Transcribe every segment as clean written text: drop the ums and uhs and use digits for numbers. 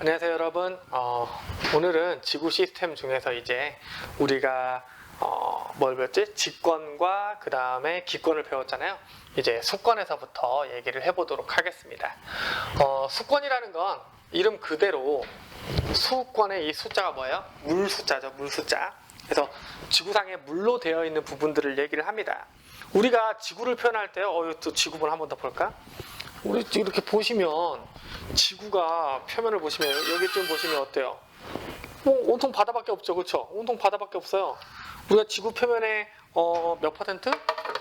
안녕하세요 여러분. 오늘은 지구 시스템 중에서 이제 우리가 뭘 배웠지? 직권과 그 다음에 기권을 배웠잖아요. 이제 수권에서부터 얘기를 해보도록 하겠습니다. 수권이라는 건 이름 그대로 수권의 이 숫자가 뭐예요? 물 숫자죠. 물 숫자. 그래서 지구상에 물로 되어 있는 부분들을 얘기를 합니다. 우리가 지구를 표현할 때 또 지구본 한 번 더 볼까? 우리 이렇게 보시면 지구가 표면을 보시면 여기쯤 보시면 어때요? 온통 바다밖에 없죠, 그렇죠? 온통 바다밖에 없어요. 우리가 지구 표면의 몇 퍼센트?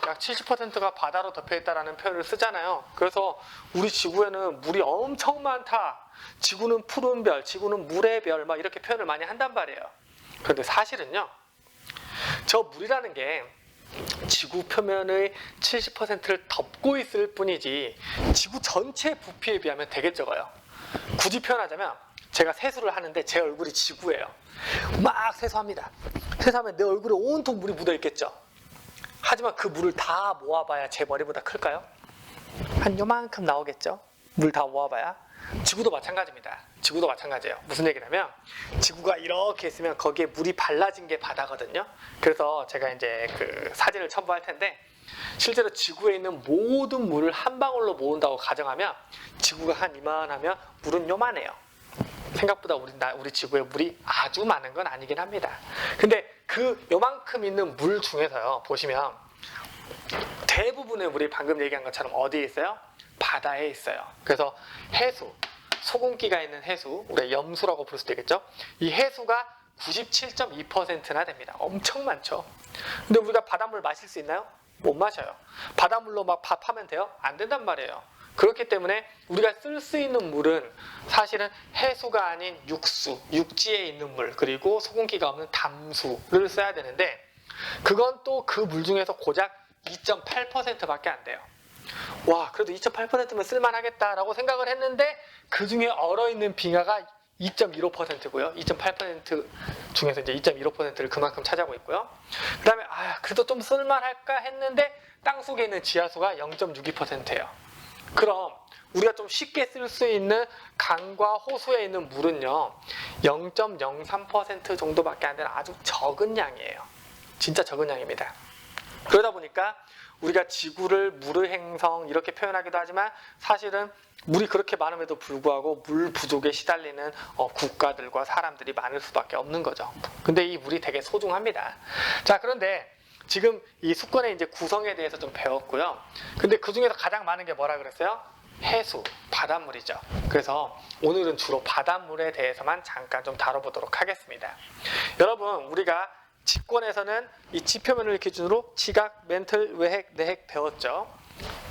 약 70%가 바다로 덮여 있다라는 표현을 쓰잖아요. 그래서 우리 지구에는 물이 엄청 많다. 지구는 푸른 별, 지구는 물의 별, 막 이렇게 표현을 많이 한단 말이에요. 그런데 사실은요, 저 물이라는 게 지구 표면의 70%를 덮고 있을 뿐이지 지구 전체 부피에 비하면 되게 적어요. 굳이 표현하자면 제가 세수를 하는데 제 얼굴이 지구예요. 막 세수합니다. 세수하면 내 얼굴에 온통 물이 묻어 있겠죠. 하지만 그 물을 다 모아봐야 제 머리보다 클까요? 한 요만큼 나오겠죠. 물 다 모아봐야. 지구도 마찬가지입니다. 지구도 마찬가지예요. 무슨 얘기냐면 지구가 이렇게 있으면 거기에 물이 발라진 게 바다거든요. 그래서 제가 이제 그 사진을 첨부할 텐데 실제로 지구에 있는 모든 물을 한 방울로 모은다고 가정하면 지구가 한 이만하면 물은 요만해요. 생각보다 우리 지구에 물이 아주 많은 건 아니긴 합니다. 근데 그 요만큼 있는 물 중에서요, 보시면 대부분의 물이 방금 얘기한 것처럼 어디에 있어요? 바다에 있어요. 그래서 해수, 소금기가 있는 해수, 우리가 염수라고 볼 수도 있겠죠? 이 해수가 97.2%나 됩니다. 엄청 많죠. 근데 우리가 바닷물 마실 수 있나요? 못 마셔요. 바닷물로 막 밥하면 돼요? 안 된단 말이에요. 그렇기 때문에 우리가 쓸 수 있는 물은 사실은 해수가 아닌 육수, 육지에 있는 물, 그리고 소금기가 없는 담수를 써야 되는데 그건 또 그 물 중에서 고작 2.8%밖에 안 돼요. 와, 그래도 2.8%면 쓸만하겠다라고 생각을 했는데 그 중에 얼어있는 빙하가 2.15%고요. 2.8% 중에서 이제 2.15%를 그만큼 차지하고 있고요. 그 다음에 그래도 좀 쓸만할까 했는데 땅속에 있는 지하수가 0.62%예요. 그럼 우리가 좀 쉽게 쓸 수 있는 강과 호수에 있는 물은요 0.03% 정도밖에 안 되는 아주 적은 양이에요. 진짜 적은 양입니다. 그러다 보니까 우리가 지구를 물의 행성 이렇게 표현하기도 하지만 사실은 물이 그렇게 많음에도 불구하고 물 부족에 시달리는 국가들과 사람들이 많을 수밖에 없는 거죠. 근데 이 물이 되게 소중합니다. 자, 그런데 지금 이 수권의 이제 구성에 대해서 좀 배웠고요. 근데 그 중에서 가장 많은 게 뭐라 그랬어요? 해수, 바닷물이죠. 그래서 오늘은 주로 바닷물에 대해서만 잠깐 좀 다뤄보도록 하겠습니다. 여러분, 우리가 직권에서는 이 지표면을 기준으로 지각, 멘틀, 외핵, 내핵 배웠죠.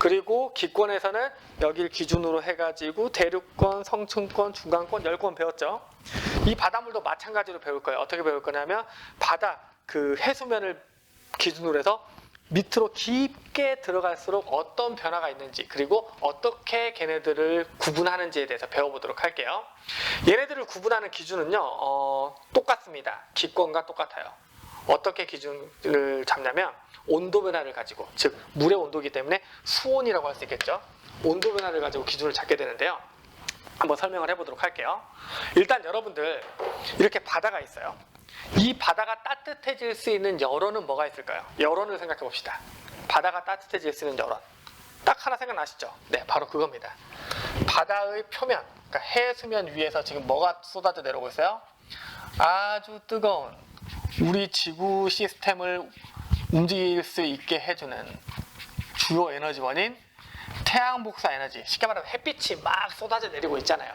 그리고 기권에서는 여기를 기준으로 해가지고 대륙권, 성층권, 중간권, 열권 배웠죠. 이 바닷물도 마찬가지로 배울 거예요. 어떻게 배울 거냐면 바다 그 해수면을 기준으로 해서 밑으로 깊게 들어갈수록 어떤 변화가 있는지 그리고 어떻게 걔네들을 구분하는지에 대해서 배워보도록 할게요. 얘네들을 구분하는 기준은요 똑같습니다. 기권과 똑같아요. 어떻게 기준을 잡냐면 온도 변화를 가지고, 즉 물의 온도이기 때문에 수온이라고 할 수 있겠죠. 온도 변화를 가지고 기준을 잡게 되는데요. 한번 설명을 해보도록 할게요. 일단 여러분들 이렇게 바다가 있어요. 이 바다가 따뜻해질 수 있는 여론은 뭐가 있을까요? 여론을 생각해 봅시다. 바다가 따뜻해질 수 있는 여론. 딱 하나 생각나시죠? 네, 바로 그겁니다. 바다의 표면, 그러니까 해수면 위에서 지금 뭐가 쏟아져 내려오고 있어요? 아주 뜨거운 우리 지구 시스템을 움직일 수 있게 해주는 주요 에너지원인 태양 복사 에너지, 쉽게 말하면 햇빛이 막 쏟아져 내리고 있잖아요.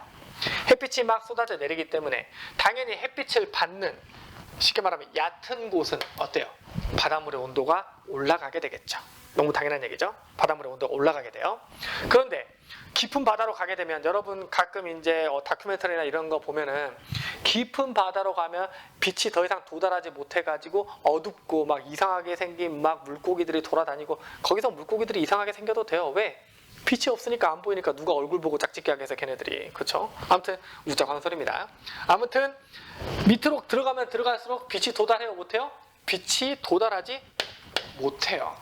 햇빛이 막 쏟아져 내리기 때문에 당연히 햇빛을 받는, 쉽게 말하면 얕은 곳은 어때요? 바닷물의 온도가 올라가게 되겠죠. 너무 당연한 얘기죠. 바닷물의 온도가 올라가게 돼요. 그런데 깊은 바다로 가게 되면 여러분 가끔 이제 다큐멘터리나 이런 거 보면은 깊은 바다로 가면 빛이 더 이상 도달하지 못해가지고 어둡고 막 이상하게 생긴 막 물고기들이 돌아다니고, 거기서 물고기들이 이상하게 생겨도 돼요. 왜? 빛이 없으니까 안 보이니까 누가 얼굴 보고 짝짓기 하게 해서 걔네들이. 그렇죠? 아무튼 우쩍하는 소리입니다. 아무튼 밑으로 들어가면 들어갈수록 빛이 도달해요? 못해요? 빛이 도달하지 못해요.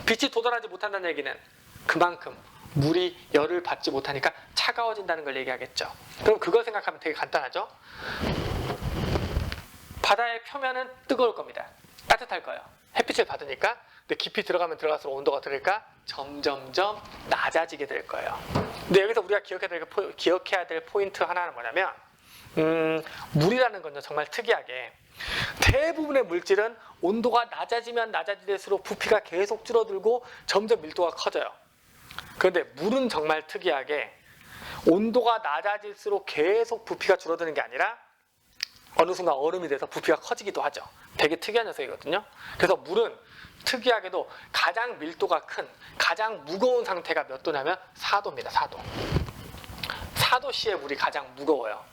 빛이 도달하지 못한다는 얘기는 그만큼 물이 열을 받지 못하니까 차가워진다는 걸 얘기하겠죠. 그럼 그걸 생각하면 되게 간단하죠. 바다의 표면은 뜨거울 겁니다. 따뜻할 거예요. 햇빛을 받으니까. 근데 깊이 들어가면 들어갈수록 온도가 들을까? 점점점 낮아지게 될 거예요. 근데 여기서 우리가 기억해야 될 포인트 하나는 뭐냐면 물이라는 건요 정말 특이하게 대부분의 물질은 온도가 낮아지면 낮아질수록 부피가 계속 줄어들고 점점 밀도가 커져요. 그런데 물은 정말 특이하게 온도가 낮아질수록 계속 부피가 줄어드는 게 아니라 어느 순간 얼음이 돼서 부피가 커지기도 하죠. 되게 특이한 녀석이거든요. 그래서 물은 특이하게도 가장 밀도가 큰, 가장 무거운 상태가 몇 도냐면 4도입니다. 4도. 4도씨의 물이 가장 무거워요.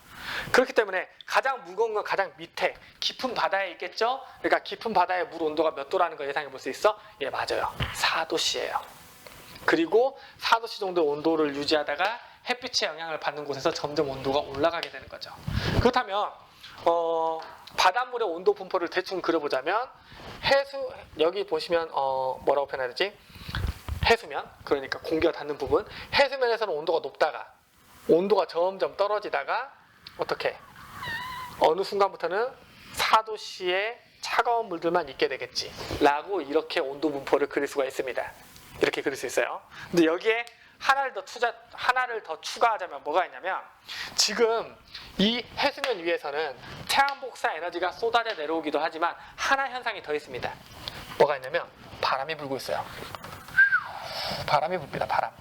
그렇기 때문에 가장 무거운 건 가장 밑에 깊은 바다에 있겠죠? 그러니까 깊은 바다의 물 온도가 몇 도라는 거 예상해 볼 수 있어? 예, 맞아요. 4도씨예요. 그리고 4도씨 정도 온도를 유지하다가 햇빛의 영향을 받는 곳에서 점점 온도가 올라가게 되는 거죠. 그렇다면 바닷물의 온도 분포를 대충 그려보자면 여기 보시면 뭐라고 표현해야 되지? 해수면, 그러니까 공기가 닿는 부분. 해수면에서는 온도가 높다가 온도가 점점 떨어지다가 어떻게? 어느 순간부터는 4도씨의 차가운 물들만 있게 되겠지 라고 이렇게 온도 분포를 그릴 수가 있습니다. 이렇게 그릴 수 있어요. 근데 여기에 하나를 더 추가하자면 뭐가 있냐면 지금 이 해수면 위에서는 태양 복사 에너지가 쏟아져 내려오기도 하지만 하나 현상이 더 있습니다. 뭐가 있냐면 바람이 불고 있어요. 바람이 붑니다. 바람.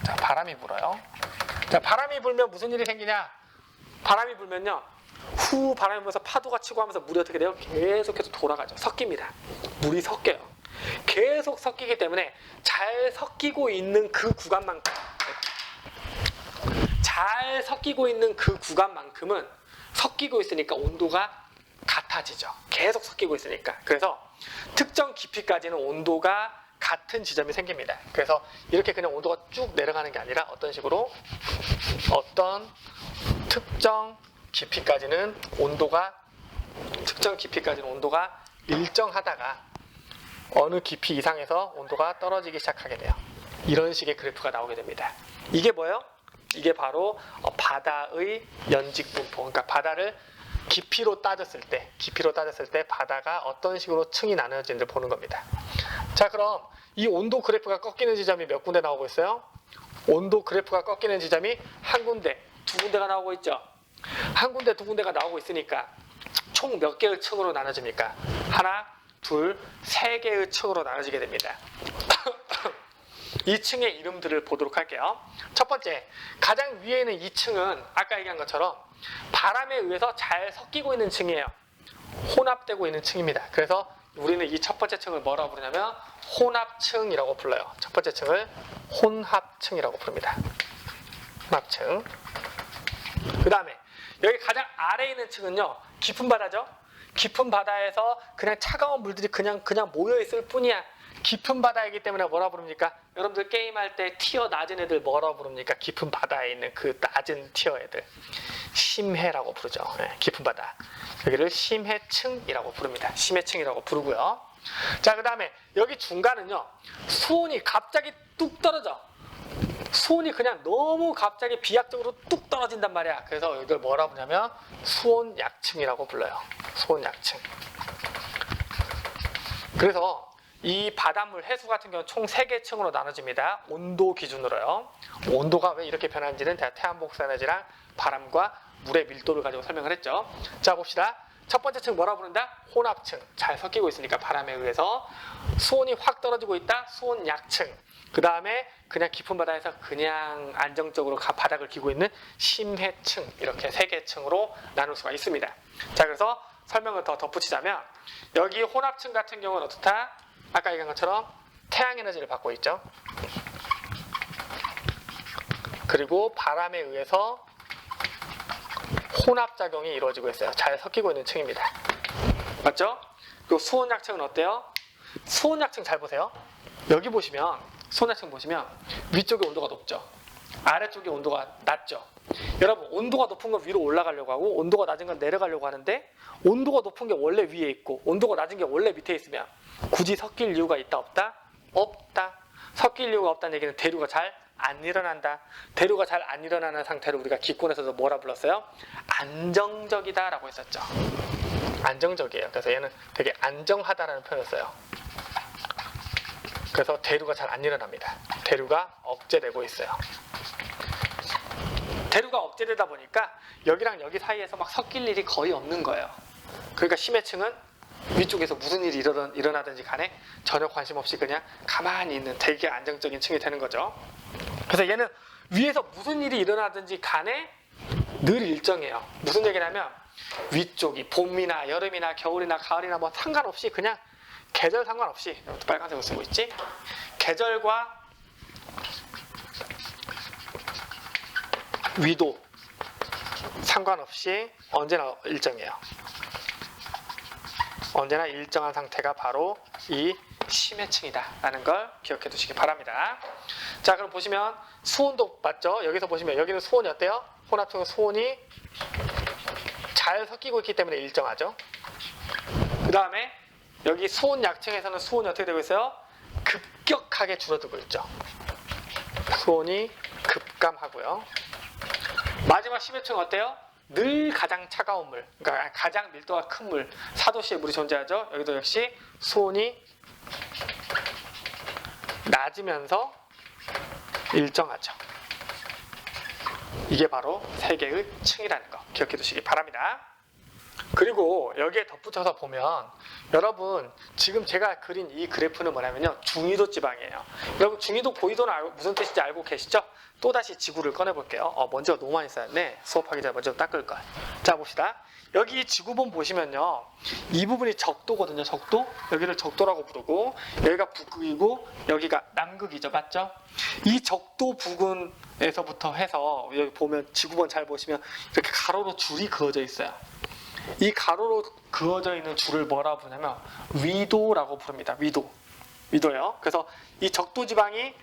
자, 바람이 불어요. 자, 바람이 불면 무슨 일이 생기냐? 바람이 불면요. 바람이 불면서 파도가 치고 하면서 물이 어떻게 돼요? 계속해서 돌아가죠. 섞입니다. 물이 섞여요. 계속 섞이기 때문에 잘 섞이고 있는 그 구간만큼은 섞이고 있으니까 온도가 같아지죠. 계속 섞이고 있으니까. 그래서 특정 깊이까지는 온도가 같은 지점이 생깁니다. 그래서 이렇게 그냥 온도가 쭉 내려가는 게 아니라 어떤 식으로 어떤 특정 깊이까지는 온도가 일정하다가 어느 깊이 이상에서 온도가 떨어지기 시작하게 돼요. 이런 식의 그래프가 나오게 됩니다. 이게 뭐예요? 이게 바로 바다의 연직 분포. 그러니까 바다를 깊이로 따졌을 때 바다가 어떤 식으로 층이 나눠지는지를 보는 겁니다. 자, 그럼 이 온도 그래프가 꺾이는 지점이 몇 군데 나오고 있어요? 온도 그래프가 꺾이는 지점이 한 군데, 두 군데가 나오고 있죠. 한 군데, 두 군데가 나오고 있으니까 총 몇 개의 층으로 나눠집니까? 하나, 둘, 세 개의 층으로 나눠지게 됩니다. 이 층의 이름들을 보도록 할게요. 첫 번째, 가장 위에 있는 이 층은 아까 얘기한 것처럼 바람에 의해서 잘 섞이고 있는 층이에요. 혼합되고 있는 층입니다. 그래서 우리는 이 첫 번째 층을 뭐라고 부르냐면 혼합층이라고 불러요. 첫 번째 층을 혼합층이라고 부릅니다. 혼합층. 그 다음에 여기 가장 아래에 있는 층은요, 깊은 바다죠. 깊은 바다에서 그냥 차가운 물들이 그냥 모여있을 뿐이야. 깊은 바다이기 때문에 뭐라 부릅니까? 여러분들 게임할 때 티어 낮은 애들 뭐라 부릅니까? 깊은 바다에 있는 그 낮은 티어 애들 심해라고 부르죠. 네, 깊은 바다. 여기를 심해층이라고 부릅니다. 심해층이라고 부르고요. 자, 그 다음에 여기 중간은요, 수온이 갑자기 뚝 떨어져. 수온이 그냥 너무 갑자기 비약적으로 뚝 떨어진단 말이야. 그래서 이걸 뭐라 부르냐면 수온약층이라고 불러요. 수온약층. 그래서 이 바닷물 해수 같은 경우는 총 3개 층으로 나눠집니다. 온도 기준으로요. 온도가 왜 이렇게 변하는지는 태양 복사 에너지랑 바람과 물의 밀도를 가지고 설명을 했죠. 자, 봅시다. 첫 번째 층 뭐라 부른다? 혼합층. 잘 섞이고 있으니까 바람에 의해서. 수온이 확 떨어지고 있다? 수온약층. 그 다음에 그냥 깊은 바다에서 그냥 안정적으로 바닥을 기고 있는 심해층. 이렇게 3개 층으로 나눌 수가 있습니다. 자, 그래서 설명을 더 덧붙이자면 여기 혼합층 같은 경우는 어떻다? 아까 얘기한 것처럼 태양 에너지를 받고 있죠. 그리고 바람에 의해서 혼합작용이 이루어지고 있어요. 잘 섞이고 있는 층입니다. 맞죠? 그리고 수온약층은 어때요? 수온약층 잘 보세요. 여기 보시면 수온약층 보시면 위쪽에 온도가 높죠. 아래쪽에 온도가 낮죠. 여러분, 온도가 높은 건 위로 올라가려고 하고 온도가 낮은 건 내려가려고 하는데 온도가 높은 게 원래 위에 있고 온도가 낮은 게 원래 밑에 있으면 굳이 섞일 이유가 있다 없다? 없다. 섞일 이유가 없다는 얘기는 대류가 잘 안 일어난다. 대류가 잘 안 일어나는 상태를 우리가 기권에서도 뭐라 불렀어요? 안정적이다 라고 했었죠. 안정적이에요. 그래서 얘는 되게 안정하다라는 표현을 써요. 그래서 대류가 잘 안 일어납니다. 대류가 억제되고 있어요. 대류가 억제되다 보니까 여기랑 여기 사이에서 막 섞일 일이 거의 없는 거예요. 그러니까 심해층은 위쪽에서 무슨 일이 일어나든지 간에 전혀 관심 없이 그냥 가만히 있는 되게 안정적인 층이 되는 거죠. 그래서 얘는 위에서 무슨 일이 일어나든지 간에 늘 일정해요. 무슨 얘기냐면 위쪽이 봄이나 여름이나 겨울이나 가을이나 뭐 상관없이 그냥 계절 상관없이, 이것도 빨간색으로 쓰고 있지? 계절과 위도 상관없이 언제나 일정해요. 언제나 일정한 상태가 바로 이 심해층이다 라는 걸 기억해 두시기 바랍니다. 자, 그럼 보시면 수온도 맞죠? 여기서 보시면 여기는 수온이 어때요? 혼합층은 수온이 잘 섞이고 있기 때문에 일정하죠. 그 다음에 여기 수온 약층에서는 수온이 어떻게 되고 있어요? 급격하게 줄어들고 있죠. 수온이 급감하고요. 마지막 심해층은 어때요? 늘 가장 차가운 물, 그러니까 가장 밀도가 큰 물, 4도씨의 물이 존재하죠. 여기도 역시 수온이 낮으면서 일정하죠. 이게 바로 세 개의 층이라는 거 기억해 두시기 바랍니다. 그리고 여기에 덧붙여서 보면 여러분 지금 제가 그린 이 그래프는 뭐냐면요, 중위도 지방이에요. 여러분 중위도 고위도는 무슨 뜻인지 알고 계시죠? 또다시 지구를 꺼내볼게요. 먼지가 너무 많이 쌓였네. 수업하기 전에 먼저 닦을걸. 자, 봅시다. 여기 지구본 보시면요, 이 부분이 적도거든요. 적도. 여기를 적도라고 부르고 여기가 북극이고 여기가 남극이죠. 맞죠? 이 적도 부근에서부터 해서 여기 보면 지구본 잘 보시면 이렇게 가로로 줄이 그어져 있어요. 이 가로로 그어져 있는 줄을 뭐라고 부르냐면 위도라고 부릅니다. 위도예요. 그래서 이 적도 지방이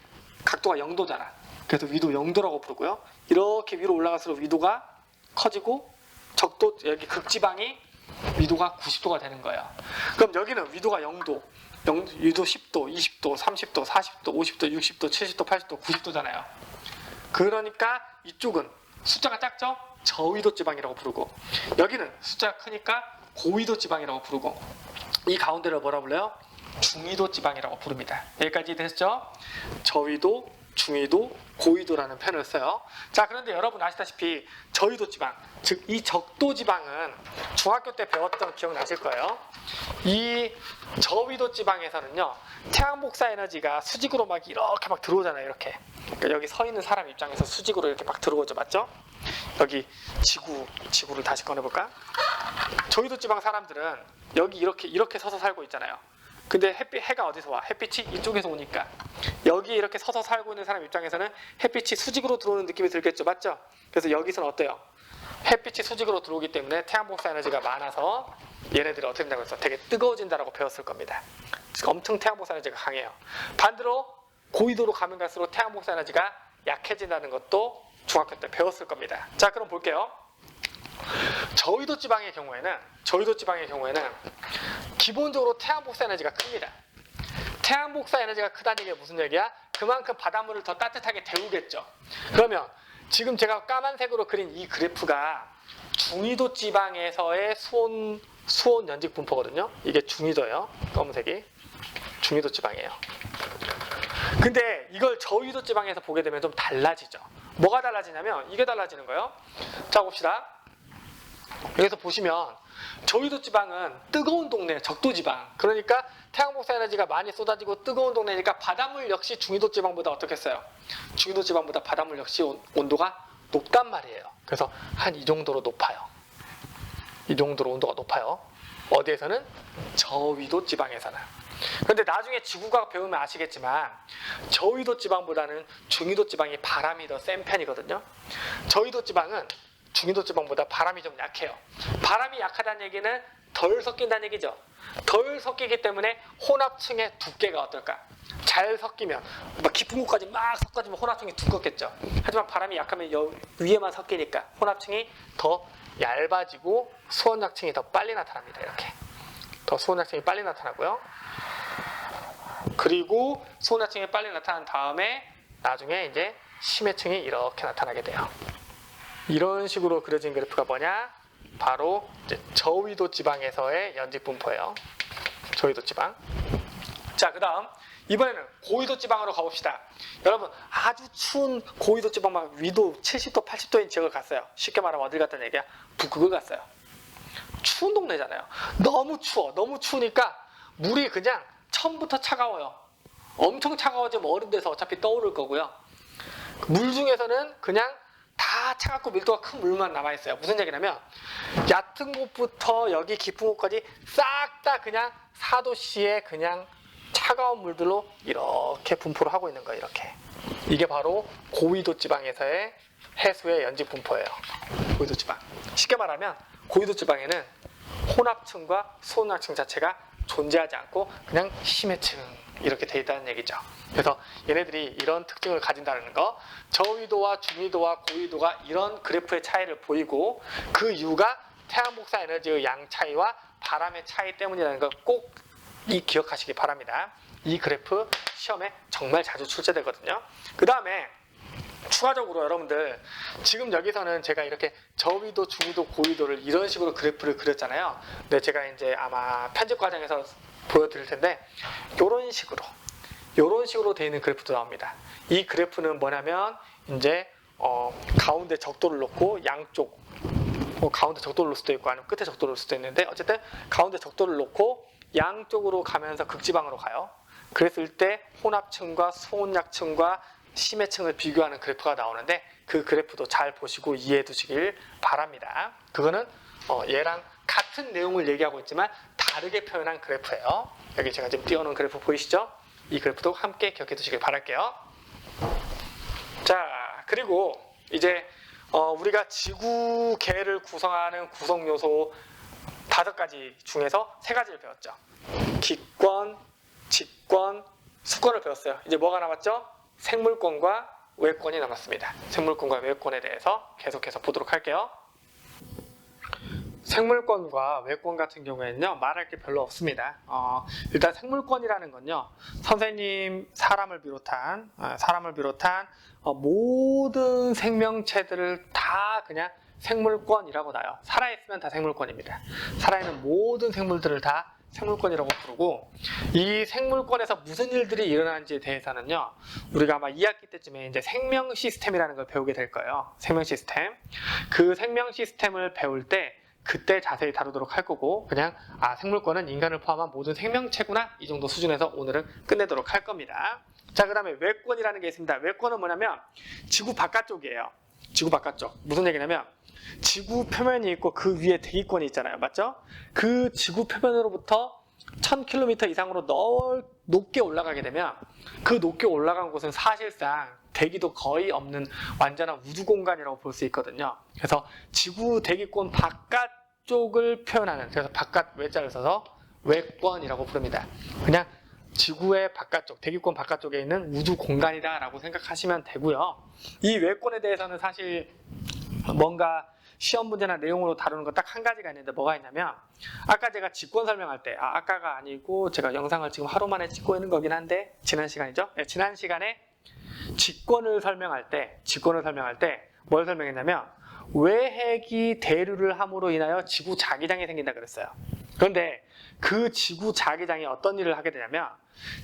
각도가 0도잖아. 그래서 위도 0도라고 부르고요. 이렇게 위로 올라갈수록 위도가 커지고 적도 여기 극지방이 위도가 90도가 되는 거예요. 그럼 여기는 위도가 0도, 위도 10도, 20도, 30도, 40도, 50도, 60도, 70도, 80도, 90도잖아요. 그러니까 이쪽은 숫자가 작죠? 저위도 지방이라고 부르고 여기는 숫자가 크니까 고위도 지방이라고 부르고 이 가운데를 뭐라 불러요? 중위도 지방이라고 부릅니다. 여기까지 됐죠? 저위도, 중위도, 고위도라는 표현을 써요. 자, 그런데 여러분 아시다시피 저위도 지방, 즉 이 적도 지방은 중학교 때 배웠던 기억 나실 거예요. 이 저위도 지방에서는요, 태양 복사 에너지가 수직으로 막 이렇게 막 들어오잖아요. 이렇게. 그러니까 여기 서 있는 사람 입장에서 수직으로 이렇게 막 들어오죠. 맞죠? 여기 지구를 다시 꺼내볼까? 저위도 지방 사람들은 여기 이렇게 서서 살고 있잖아요. 근데 해가 어디서 와? 햇빛이 이쪽에서 오니까 여기 이렇게 서서 살고 있는 사람 입장에서는 햇빛이 수직으로 들어오는 느낌이 들겠죠. 맞죠? 그래서 여기서는 어때요? 햇빛이 수직으로 들어오기 때문에 태양 복사 에너지가 많아서 얘네들이 어떻게 된다고 했어? 되게 뜨거워진다라고 배웠을 겁니다. 엄청 태양 복사 에너지가 강해요. 반대로 고위도로 가면 갈수록 태양 복사 에너지가 약해진다는 것도 중학교 때 배웠을 겁니다. 자, 그럼 볼게요. 저위도 지방의 경우에는 기본적으로 태양 복사 에너지가 큽니다. 태양 복사 에너지가 크다는 얘기가 무슨 얘기야? 그만큼 바닷물을 더 따뜻하게 데우겠죠. 그러면 지금 제가 까만색으로 그린 이 그래프가 중위도 지방에서의 수온 연직 분포거든요. 이게 중위도예요. 검은색이 중위도 지방이에요. 근데 이걸 저위도 지방에서 보게 되면 좀 달라지죠. 뭐가 달라지냐면 이게 달라지는 거예요. 자, 봅시다. 여기서 보시면 저위도 지방은 뜨거운 동네, 적도 지방. 그러니까 태양 복사 에너지가 많이 쏟아지고 뜨거운 동네니까 바닷물 역시 중위도 지방보다 어떻겠어요? 중위도 지방보다 바닷물 역시 온도가 높단 말이에요. 그래서 한 이 정도로 높아요. 이 정도로 온도가 높아요. 어디에서는? 저위도 지방에서는. 그런데 나중에 지구과학 배우면 아시겠지만 저위도 지방보다는 중위도 지방이 바람이 더 센 편이거든요. 저위도 지방은 중위도 지방보다 바람이 좀 약해요. 바람이 약하다는 얘기는 덜 섞인다는 얘기죠. 덜 섞이기 때문에 혼합층의 두께가 어떨까? 잘 섞이면 막 깊은 곳까지 막 섞어지면 혼합층이 두껍겠죠. 하지만 바람이 약하면 위에만 섞이니까 혼합층이 더 얇아지고 수온약층이 더 빨리 나타납니다. 이렇게 더 수온약층이 빨리 나타나고요. 그리고 소원약층이 빨리 나타난 다음에 나중에 이제 심해층이 이렇게 나타나게 돼요. 이런 식으로 그려진 그래프가 뭐냐? 바로 이제 저위도 지방에서의 연직 분포예요. 저위도 지방. 자, 그 다음 이번에는 고위도 지방으로 가봅시다. 여러분, 아주 추운 고위도 지방 막 위도 70도, 80도인 지역을 갔어요. 쉽게 말하면 어딜 갔다는 얘기야? 북극을 갔어요. 추운 동네잖아요. 너무 추워. 너무 추우니까 물이 그냥 처음부터 차가워요. 엄청 차가워지면 얼음 돼서 어차피 떠오를 거고요. 물 중에서는 그냥 다 차갑고 밀도가 큰 물만 남아있어요. 무슨 얘기냐면 얕은 곳부터 여기 깊은 곳까지 싹 다 그냥 4도씨의 그냥 차가운 물들로 이렇게 분포를 하고 있는 거예요. 이렇게. 이게 바로 고위도 지방에서의 해수의 연직 분포예요. 고위도 지방. 쉽게 말하면 고위도 지방에는 혼합층과 소혼합층 자체가 존재하지 않고 그냥 심해층 이렇게 돼 있다는 얘기죠. 그래서 얘네들이 이런 특징을 가진다는 거, 저위도와 중위도와 고위도가 이런 그래프의 차이를 보이고 그 이유가 태양 복사 에너지의 양 차이와 바람의 차이 때문이라는 걸 꼭 기억하시기 바랍니다. 이 그래프 시험에 정말 자주 출제되거든요. 그 다음에 추가적으로 여러분들 지금 여기서는 제가 이렇게 저위도, 중위도, 고위도를 이런 식으로 그래프를 그렸잖아요. 근데 제가 이제 아마 편집 과정에서 보여드릴 텐데 이런 식으로 되어 있는 그래프도 나옵니다. 이 그래프는 뭐냐면 이제 가운데 적도를 놓고 양쪽 가운데 적도를 놓을 수도 있고 아니면 끝에 적도를 놓을 수도 있는데 어쨌든 가운데 적도를 놓고 양쪽으로 가면서 극지방으로 가요. 그랬을 때 혼합층과 소혼약층과 심해층을 비교하는 그래프가 나오는데 그 그래프도 잘 보시고 이해해 두시길 바랍니다. 그거는 얘랑 같은 내용을 얘기하고 있지만 다르게 표현한 그래프예요. 여기 제가 지금 띄워놓은 그래프 보이시죠? 이 그래프도 함께 기억해 두시길 바랄게요. 자, 그리고 이제 우리가 지구계를 구성하는 구성 요소 5가지 중에서 3가지를 배웠죠. 기권, 직권, 수권을 배웠어요. 이제 뭐가 남았죠? 생물권과 외권이 남았습니다. 생물권과 외권에 대해서 계속해서 보도록 할게요. 생물권과 외권 같은 경우에는요, 말할 게 별로 없습니다. 일단 생물권이라는 건요, 선생님 사람을 비롯한 모든 생명체들을 다 그냥 생물권이라고 놔요. 살아있으면 다 생물권입니다. 살아있는 모든 생물들을 다 생물권이라고 부르고, 이 생물권에서 무슨 일들이 일어나는지에 대해서는요, 우리가 아마 2학기 때쯤에 이제 생명 시스템이라는 걸 배우게 될 거예요. 생명 시스템. 그 생명 시스템을 배울 때 그때 자세히 다루도록 할 거고, 그냥 생물권은 인간을 포함한 모든 생명체구나, 이 정도 수준에서 오늘은 끝내도록 할 겁니다. 자, 그 다음에 외권이라는 게 있습니다. 외권은 뭐냐면 지구 바깥쪽이에요. 지구 바깥쪽. 무슨 얘기냐면 지구 표면이 있고 그 위에 대기권이 있잖아요. 맞죠? 그 지구 표면으로부터 1000km 이상으로 높게 올라가게 되면 그 높게 올라간 곳은 사실상 대기도 거의 없는 완전한 우주 공간이라고 볼 수 있거든요. 그래서 지구 대기권 바깥쪽을 표현하는, 그래서 바깥 외자를 써서 외권이라고 부릅니다. 그냥 지구의 바깥쪽, 대기권 바깥쪽에 있는 우주 공간이다 라고 생각하시면 되고요. 이 외권에 대해서는 사실 뭔가 시험 문제나 내용으로 다루는 거 딱 한 가지가 있는데 뭐가 있냐면, 아까 제가 직권 설명할 때, 아까가 아니고 제가 영상을 지금 하루 만에 찍고 있는 거긴 한데 지난 시간이죠? 네, 지난 시간에 직권을 설명할 때 뭘 설명했냐면 외핵이 대류를 함으로 인하여 지구 자기장이 생긴다 그랬어요. 그런데 그 지구 자기장이 어떤 일을 하게 되냐면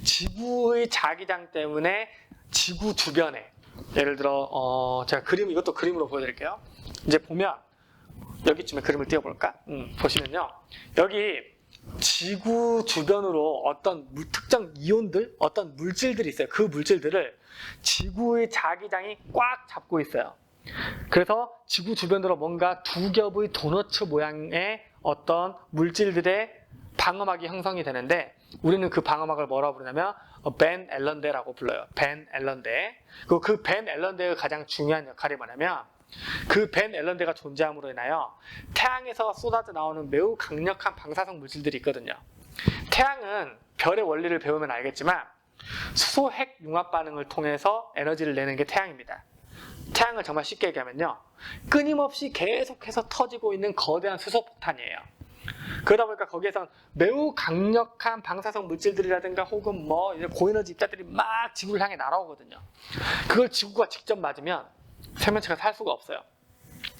지구의 자기장 때문에 지구 주변에, 예를 들어 제가 이것도 그림으로 보여드릴게요. 이제 보면 여기쯤에 그림을 띄워볼까? 보시면요, 여기 지구 주변으로 어떤 특정 이온들, 어떤 물질들이 있어요. 그 물질들을 지구의 자기장이 꽉 잡고 있어요. 그래서 지구 주변으로 뭔가 두 겹의 도너츠 모양의 어떤 물질들의 방어막이 형성이 되는데, 우리는 그 방어막을 뭐라고 부르냐면 벤 앨런대라고 불러요. 벤 앨런대. 그 벤 앨런대의 가장 중요한 역할이 뭐냐면, 그 벤 앨런대가 존재함으로 인하여 태양에서 쏟아져 나오는 매우 강력한 방사성 물질들이 있거든요. 태양은 별의 원리를 배우면 알겠지만 수소 핵 융합 반응을 통해서 에너지를 내는 게 태양입니다. 태양을 정말 쉽게 얘기하면요, 끊임없이 계속해서 터지고 있는 거대한 수소 폭탄이에요. 그러다 보니까 거기에선 매우 강력한 방사성 물질들이라든가 혹은 뭐 고에너지 입자들이 막 지구를 향해 날아오거든요. 그걸 지구가 직접 맞으면 생명체가 살 수가 없어요.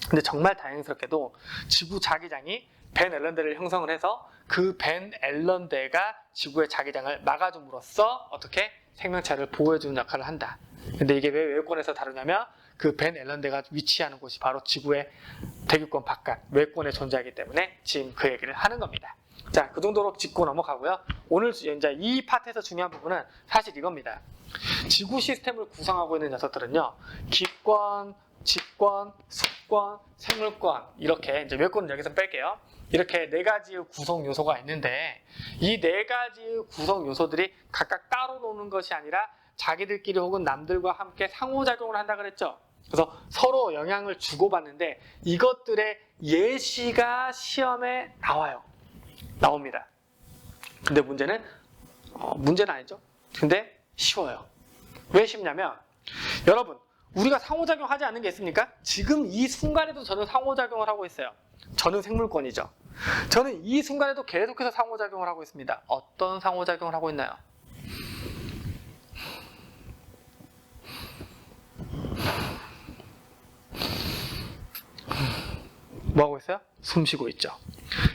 근데 정말 다행스럽게도 지구 자기장이 벤 앨런대를 형성을 해서 그 벤 앨런대가 지구의 자기장을 막아줌으로써 어떻게 생명체를 보호해주는 역할을 한다. 근데 이게 왜 외곽권에서 다루냐면 그 벤 앨런대가 위치하는 곳이 바로 지구의 대기권 바깥 외곽권에 존재하기 때문에 지금 그 얘기를 하는 겁니다. 자, 그 정도로 짚고 넘어가고요. 오늘 이제 이 파트에서 중요한 부분은 사실 이겁니다. 지구 시스템을 구성하고 있는 녀석들은요, 기권, 직권, 속권, 생물권, 이렇게 이제 외곽권은 여기서 뺄게요. 이렇게 네 가지의 구성 요소가 있는데 이 네 가지의 구성 요소들이 각각 따로 노는 것이 아니라 자기들끼리 혹은 남들과 함께 상호작용을 한다 그랬죠. 그래서 서로 영향을 주고받는데 이것들의 예시가 시험에 나옵니다. 근데 문제는 문제는 아니죠. 근데 쉬워요. 왜 쉽냐면 여러분, 우리가 상호작용하지 않는 게 있습니까? 지금 이 순간에도 저는 상호작용을 하고 있어요. 저는 생물권이죠. 저는 이 순간에도 계속해서 상호작용을 하고 있습니다. 어떤 상호작용을 하고 있나요? 뭐 하고 있어요? 숨 쉬고 있죠.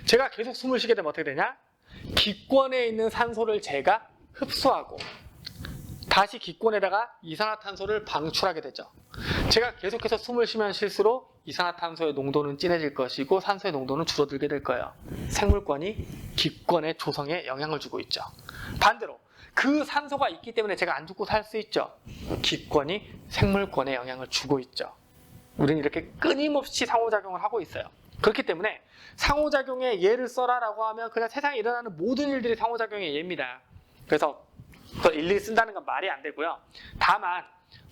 제가 계속 숨을 쉬게 되면 어떻게 되냐? 기권에 있는 산소를 제가 흡수하고 다시 기권에다가 이산화탄소를 방출하게 되죠. 제가 계속해서 숨을 쉬면 쉴수록 이산화탄소의 농도는 진해질 것이고 산소의 농도는 줄어들게 될 거예요. 생물권이 기권의 조성에 영향을 주고 있죠. 반대로 그 산소가 있기 때문에 제가 안 죽고 살 수 있죠. 기권이 생물권에 영향을 주고 있죠. 우리는 이렇게 끊임없이 상호작용을 하고 있어요. 그렇기 때문에 상호작용의 예를 써라라고 하면 그냥 세상에 일어나는 모든 일들이 상호작용의 예입니다. 그래서 또 일일이 쓴다는 건 말이 안 되고요. 다만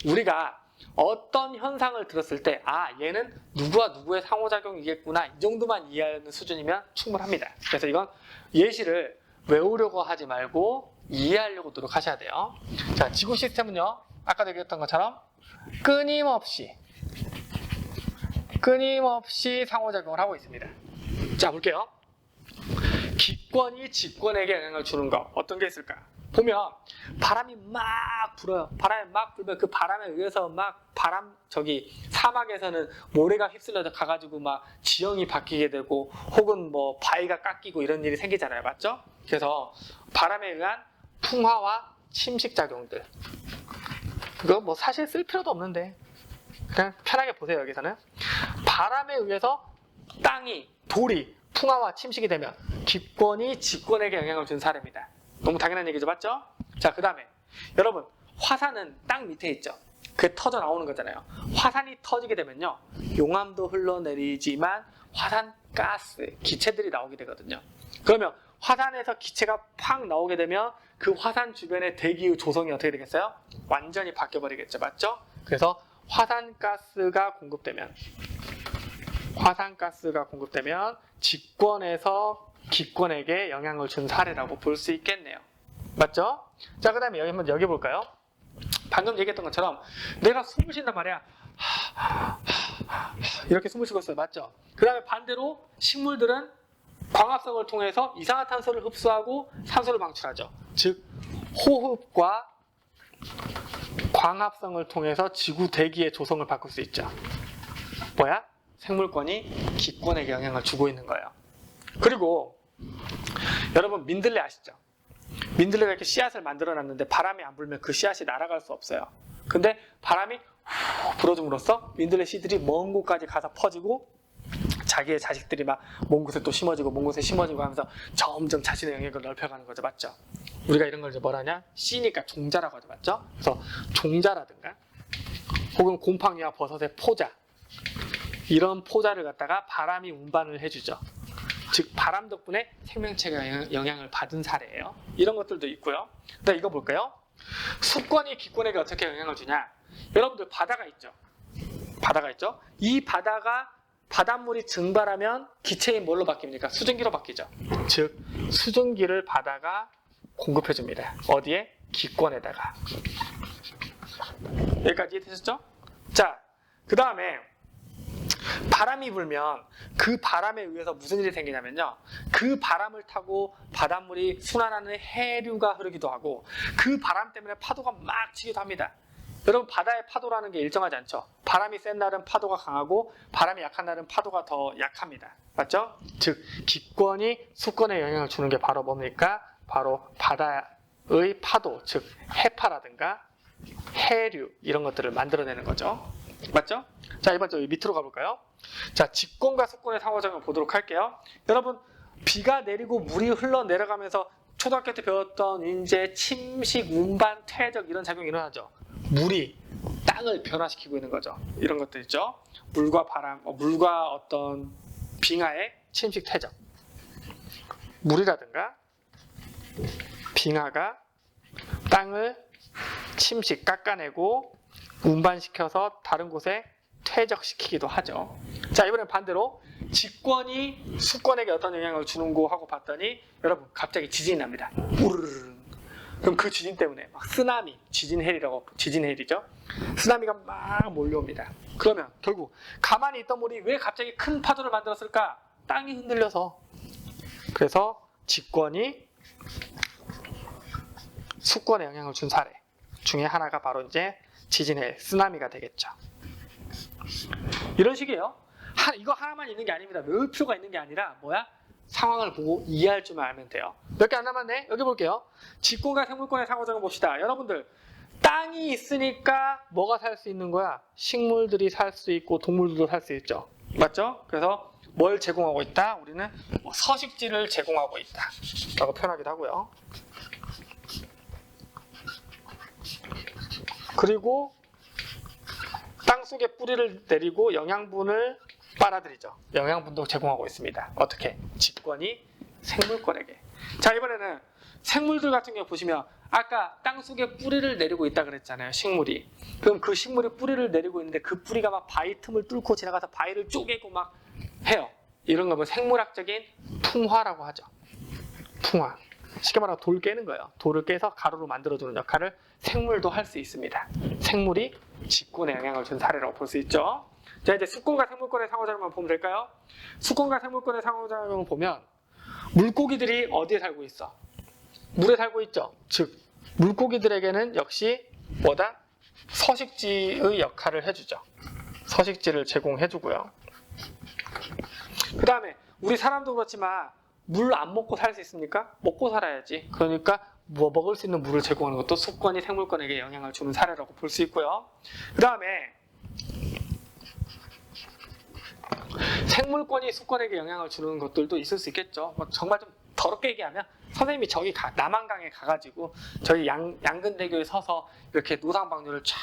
우리가 어떤 현상을 들었을 때 얘는 누구와 누구의 상호작용이겠구나 이 정도만 이해하는 수준이면 충분합니다. 그래서 이건 예시를 외우려고 하지 말고 이해하려고 노력하셔야 돼요. 자, 지구 시스템은요, 아까도 얘기했던 것처럼 끊임없이 상호작용을 하고 있습니다. 자, 볼게요. 기권이 직권에게 영향을 주는 거 어떤 게 있을까? 보면 바람이 막 불어요. 바람이 막 불면 그 바람에 의해서 막 사막에서는 모래가 휩쓸려서 가가지고 막 지형이 바뀌게 되고 혹은 뭐 바위가 깎이고 이런 일이 생기잖아요. 맞죠? 그래서 바람에 의한 풍화와 침식작용들, 그거 뭐 사실 쓸 필요도 없는데 그냥 편하게 보세요. 여기서는 바람에 의해서 돌이 풍화와 침식이 되면 기권이 직권에게 영향을 준 사례입니다. 너무 당연한 얘기죠. 맞죠? 자, 그 다음에 여러분, 화산은 땅 밑에 있죠. 그게 터져 나오는 거잖아요. 화산이 터지게 되면요, 용암도 흘러내리지만 화산가스, 기체들이 나오게 되거든요. 그러면 화산에서 기체가 팍 나오게 되면 그 화산 주변의 대기의 조성이 어떻게 되겠어요? 완전히 바뀌어버리겠죠. 맞죠? 그래서 화산가스가 공급되면 직권에서 기권에게 영향을 준 사례라고 볼 수 있겠네요. 맞죠? 자, 그 다음에 여기 볼까요? 방금 얘기했던 것처럼 내가 숨을 쉰단 말이야. 이렇게 숨을 쉬고 있어요. 맞죠? 그 다음에 반대로 식물들은 광합성을 통해서 이산화탄소를 흡수하고 산소를 방출하죠. 즉 호흡과 광합성을 통해서 지구 대기의 조성을 바꿀 수 있죠. 뭐야? 생물권이 기권에게 영향을 주고 있는 거예요. 그리고 여러분, 민들레 아시죠? 민들레가 이렇게 씨앗을 만들어놨는데 바람이 안 불면 그 씨앗이 날아갈 수 없어요. 근데 바람이 불어줌으로써 민들레 씨들이 먼 곳까지 가서 퍼지고 자기의 자식들이 막 먼 곳에 또 심어지고 먼 곳에 심어지고 하면서 점점 자신의 영역을 넓혀가는 거죠. 맞죠? 우리가 이런 걸 이제 뭐라 하냐? 씨니까 종자라고 하죠. 맞죠? 그래서 종자라든가 혹은 곰팡이와 버섯의 포자, 이런 포자를 갖다가 바람이 운반을 해주죠. 즉 바람 덕분에 생명체가 영향을 받은 사례예요. 이런 것들도 있고요. 그다음 이거 볼까요? 수권이 기권에게 어떻게 영향을 주냐? 여러분들 바다가 있죠. 이 바닷물이 증발하면 기체인 뭘로 바뀝니까? 수증기로 바뀌죠. 즉 수증기를 바다가 공급해 줍니다. 어디에? 기권에다가. 여기까지 이해되셨죠? 자, 그 다음에 바람이 불면 그 바람에 의해서 무슨 일이 생기냐면요. 그 바람을 타고 바닷물이 순환하는 해류가 흐르기도 하고 그 바람 때문에 파도가 막 치기도 합니다. 여러분 바다의 파도라는 게 일정하지 않죠. 바람이 센 날은 파도가 강하고 바람이 약한 날은 파도가 더 약합니다. 맞죠? 즉 기권이 수권에 영향을 주는 게 바로 뭡니까? 바로 바다의 파도, 즉 해파라든가 해류 이런 것들을 만들어내는 거죠. 맞죠? 자, 이번 저 밑으로 가볼까요? 자, 직권과 수권의 상호작용을 보도록 할게요. 여러분 비가 내리고 물이 흘러 내려가면서 초등학교 때 배웠던 이제 침식, 운반, 퇴적 이런 작용이 일어나죠. 물이 땅을 변화시키고 있는 거죠. 이런 것들 있죠. 물과 바람, 물과 어떤 빙하의 침식, 퇴적. 물이라든가 빙하가 땅을 침식, 깎아내고 운반시켜서 다른 곳에 퇴적시키기도 하죠. 자, 이번엔 반대로 직권이 수권에게 어떤 영향을 주는 거 하고 봤더니 여러분 갑자기 지진이 납니다. 우르르. 그럼 그 지진 때문에 막 쓰나미, 지진해일이죠. 쓰나미가 막 몰려옵니다. 그러면 결국 가만히 있던 물이 왜 갑자기 큰 파도를 만들었을까? 땅이 흔들려서. 그래서 직권이 수권에 영향을 준 사례 중에 하나가 바로 이제 지진해일, 쓰나미가 되겠죠. 이런 식이에요. 이거 하나만 있는 게 아닙니다. 외울 필요가 있는 게 아니라 상황을 보고 이해할 줄만 알면 돼요. 몇 개 안 남았네? 여기 볼게요. 직권과 생물권의 상호작용 봅시다. 여러분들 땅이 있으니까 뭐가 살 수 있는 거야? 식물들이 살 수 있고 동물들도 살 수 있죠. 맞죠? 그래서 뭘 제공하고 있다? 우리는 서식지를 제공하고 있다 라고 표현하기도 하고요. 그리고 땅속에 뿌리를 내리고 영양분을 빨아들이죠. 영양분도 제공하고 있습니다. 어떻게? 직권이 생물권에게. 자, 이번에는 생물들 같은 경우 보시면 아까 땅속에 뿌리를 내리고 있다 그랬잖아요. 식물이. 그럼 그 식물이 뿌리를 내리고 있는데 그 뿌리가 막 바위 틈을 뚫고 지나가서 바위를 쪼개고 막 해요. 이런 거 생물학적인 풍화라고 하죠. 풍화. 쉽게 말하면 돌 깨는 거예요. 돌을 깨서 가루로 만들어주는 역할을 생물도 할 수 있습니다. 생물이 직권에 영향을 준 사례라고 볼 수 있죠. 자, 이제 수권과 생물권의 상호작용을 보면 될까요? 수권과 생물권의 상호작용을 보면 물고기들이 어디에 살고 있어? 물에 살고 있죠. 즉 물고기들에게는 역시 서식지의 역할을 해주죠. 서식지를 제공해주고요. 그 다음에 우리 사람도 그렇지만 물 안 먹고 살 수 있습니까? 먹고 살아야지. 그러니까 먹을 수 있는 물을 제공하는 것도 수권이 생물권에게 영향을 주는 사례라고 볼 수 있고요. 그 다음에 생물권이 수권에게 영향을 주는 것들도 있을 수 있겠죠. 정말 좀 더럽게 얘기하면 선생님이 저기 남한강에 가가지고 저희 양근대교에 서서 이렇게 노상방뇨를 쫙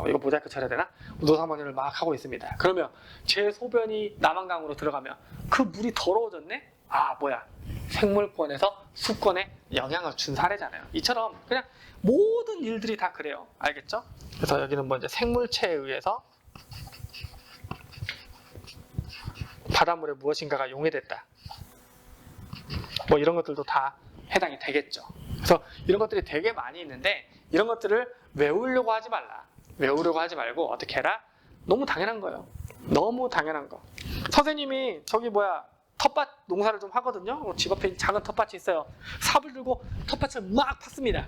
이거 모자이크 처리해야 되나? 노상방뇨를 막 하고 있습니다. 그러면 제 소변이 남한강으로 들어가면 그 물이 더러워졌네? 생물권에서 수권에 영향을 준 사례잖아요. 이처럼 그냥 모든 일들이 다 그래요. 알겠죠? 그래서 여기는 이제 생물체에 의해서 바닷물에 무엇인가가 용해됐다. 이런 것들도 다 해당이 되겠죠. 그래서 이런 것들이 되게 많이 있는데 이런 것들을 외우려고 하지 말라. 외우려고 하지 말고 어떻게 해라? 너무 당연한 거예요. 너무 당연한 거. 선생님이 텃밭 농사를 좀 하거든요. 집 앞에 작은 텃밭이 있어요. 삽을 들고 텃밭을 막 팠습니다.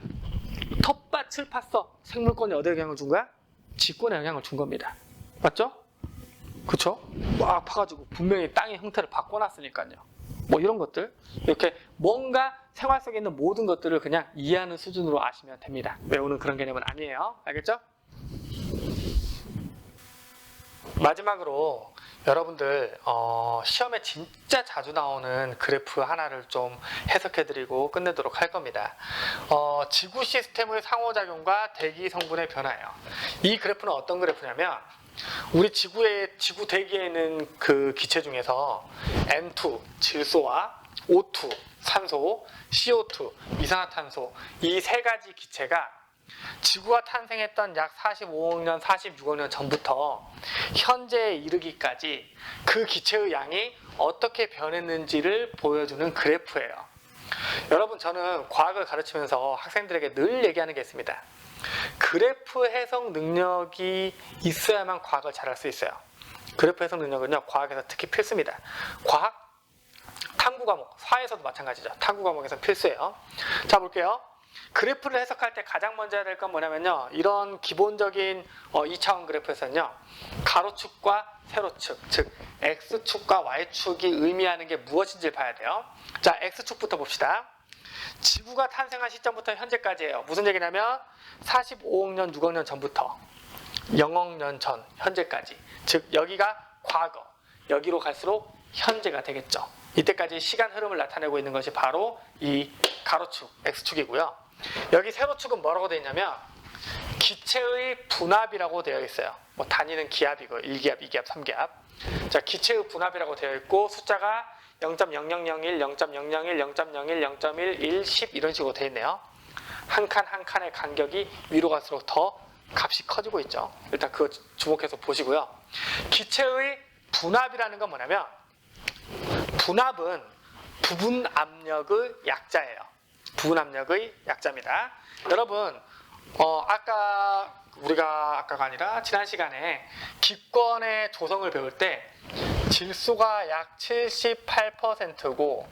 텃밭을 팠어. 생물권이 어디에 영향을 준 거야? 직권에 영향을 준 겁니다. 맞죠? 그쵸? 막 파가지고 분명히 땅의 형태를 바꿔놨으니까요. 이런 것들 이렇게 뭔가 생활 속에 있는 모든 것들을 그냥 이해하는 수준으로 아시면 됩니다. 외우는 그런 개념은 아니에요. 알겠죠? 마지막으로 여러분들 시험에 진짜 자주 나오는 그래프 하나를 좀 해석해드리고 끝내도록 할 겁니다. 지구 시스템의 상호작용과 대기 성분의 변화예요. 이 그래프는 어떤 그래프냐면 우리 지구 대기에 있는 그 기체 중에서 N2 질소와 O2 산소, CO2 이산화탄소 이 세 가지 기체가 지구가 탄생했던 약 45억 년, 46억 년 전부터 현재에 이르기까지 그 기체의 양이 어떻게 변했는지를 보여주는 그래프예요. 여러분, 저는 과학을 가르치면서 학생들에게 늘 얘기하는 게 있습니다. 그래프 해석 능력이 있어야만 과학을 잘할 수 있어요. 그래프 해석 능력은요, 과학에서 특히 필수입니다. 과학, 탐구 과목, 사회에서도 마찬가지죠. 탐구 과목에서 필수예요. 자, 볼게요. 그래프를 해석할 때 가장 먼저 해야 될 건 뭐냐면요, 이런 기본적인 2차원 그래프에서는요, 가로축과 세로축, 즉 x축과 y축이 의미하는 게 무엇인지를 봐야 돼요. 자, x축부터 봅시다. 지구가 탄생한 시점부터 현재까지예요. 무슨 얘기냐면 45억 년, 6억 년 전부터 0억 년 전, 현재까지. 즉 여기가 과거, 여기로 갈수록 현재가 되겠죠. 이때까지 시간 흐름을 나타내고 있는 것이 바로 이 가로축, x축이고요. 여기 세로축은 뭐라고 되어 있냐면 기체의 분압이라고 되어 있어요. 뭐 단위는 기압이고 1기압, 2기압, 3기압. 자, 기체의 분압이라고 되어 있고 숫자가 0.0001, 0.001, 0.01, 0.1, 1, 10 이런 식으로 되어 있네요. 한 칸 한 칸의 간격이 위로 갈수록 더 값이 커지고 있죠. 일단 그거 주목해서 보시고요. 기체의 분압이라는 건 뭐냐면 분압은 부분 압력의 약자예요. 부분 압력의 약자입니다. 여러분, 아까가 아니라 지난 시간에 기권의 조성을 배울 때 질소가 약 78%고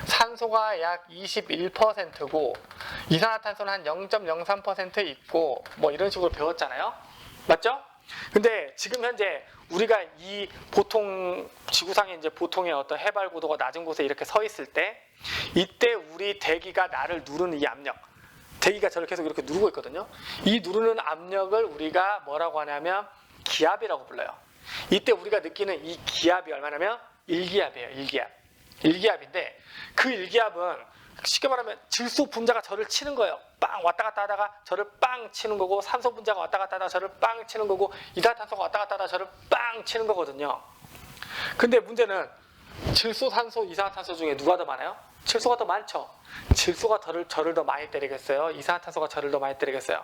산소가 약 21%고 이산화탄소는 한 0.03% 있고 뭐 이런 식으로 배웠잖아요. 맞죠? 근데 지금 현재 우리가 이 보통 지구상의 이제 보통의 어떤 해발 고도가 낮은 곳에 이렇게 서 있을 때 이때 우리 대기가 나를 누르는 이 압력, 대기가 저를 계속 이렇게 누르고 있거든요. 이 누르는 압력을 우리가 뭐라고 하냐면 기압이라고 불러요. 이때 우리가 느끼는 이 기압이 얼마냐면 1기압이에요. 1기압. 1기압인데 그 1기압은 쉽게 말하면 질소 분자가 저를 치는 거예요. 빵 왔다 갔다 하다가 저를 빵 치는 거고 산소 분자가 왔다 갔다 하다가 저를 빵 치는 거고 이산화탄소가 왔다 갔다 하다가 저를 빵 치는 거거든요. 근데 문제는 질소, 산소, 이산화탄소 중에 누가 더 많아요? 질소가 더 많죠. 질소가 저를 더 많이 때리겠어요? 이산화탄소가 저를 더 많이 때리겠어요?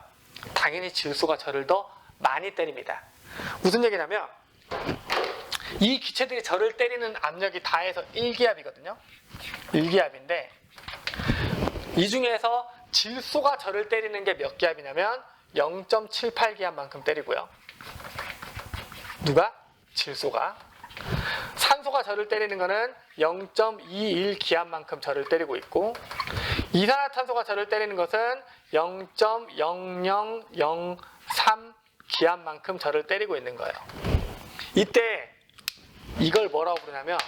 당연히 질소가 저를 더 많이 때립니다. 무슨 얘기냐면 이 기체들이 저를 때리는 압력이 다 해서 1기압이거든요. 1기압인데 이 중에서 질소가 저를 때리는 게 몇 기압이냐면 0.78기압만큼 때리고요. 누가? 질소가. 산소가 저를 때리는 거는 0.21기압만큼 저를 때리고 있고 이산화탄소가 저를 때리는 것은 0.0003기압만큼 저를 때리고 있는 거예요. 이때 이걸 뭐라고 부르냐면